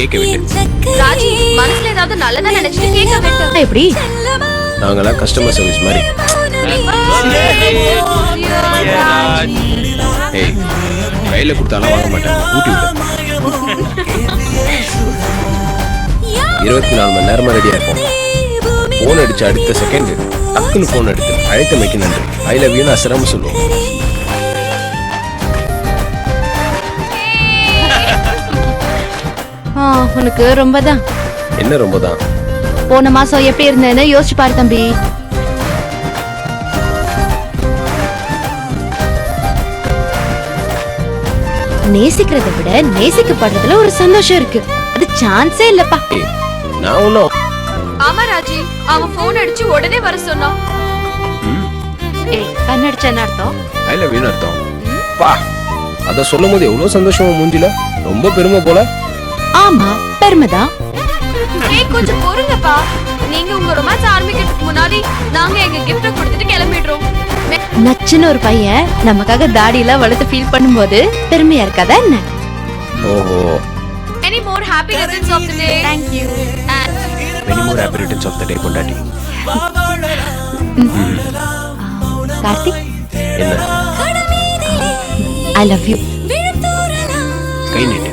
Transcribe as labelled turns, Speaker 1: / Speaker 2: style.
Speaker 1: கேட்க விட்டு.
Speaker 2: ராஜி மனசுல ஏதாவது நல்லதா நினைச்சிட்டு கேட்க விட்டு.
Speaker 3: எப்படி?
Speaker 1: நாங்களாம் கஸ்டமர் சர்வீஸ் மாதிரி. ஏய், கையில கொடுத்தாலும் வாங்க மாட்டாங்க, ஊட்டி விட்டு. 24 மணி நேரமா ரெடியா இருப்போம். போன் அடிச்சு அடுத்த செகண்ட் டக்குன்னு போன் எடுத்து அழைத்தமைக்கு நன்றி, ஐ லவ் யூன்னு அசராம சொல்லுவோம்.
Speaker 3: உனக்கு ரொம்பதான்.
Speaker 1: என்ன ரொம்பதான்?
Speaker 3: போன மாசம் எப்படி இருந்தேன்னு யோசிச்சு பாரு தம்பி. நேசிக்கிறத விட நேசிக்கப்படுறதுல ஒரு சந்தோஷம் இருக்கு. அது சான்ஸே இல்லப்பா.
Speaker 1: நான் ஒன்னும்.
Speaker 2: ஆமா ராஜி, அவன் போன் அடிச்சு உடனே வர சொன்னான்.
Speaker 3: கண்ணடிச்ச என்ன அர்த்தம்?
Speaker 1: ஐ லவ் யூன்னு அர்த்தம். பா, அத சொல்லும் போது எவ்வளவு சந்தோஷமா மூஞ்சில, ரொம்ப பெருமை போல.
Speaker 3: ஆமா, பெருமைதான்.
Speaker 2: கொஞ்சம் பொறுங்கப்பா, நீங்க உங்க ரொமான்ஸ் ஆரம்பிக்கிறதுக்கு முன்னாடி நாங்க எங்க கிஃப்ட கொடுத்துட்டு கிளம்பிடுறோம்.
Speaker 3: நச்சுன்னு ஒரு பையன் நமக்காக தாடியில வளர்த்து ஃபீல் பண்ணும்போது பெருமையா இருக்காதா என்ன?
Speaker 1: ஓஹோ.
Speaker 2: Any more happy returns of the day?
Speaker 3: Thank you.
Speaker 1: Many more happy returns of the day, பொண்டாட்டி.
Speaker 3: கார்த்திக்,
Speaker 1: என்ன?
Speaker 3: I love you.
Speaker 1: Guy NEET.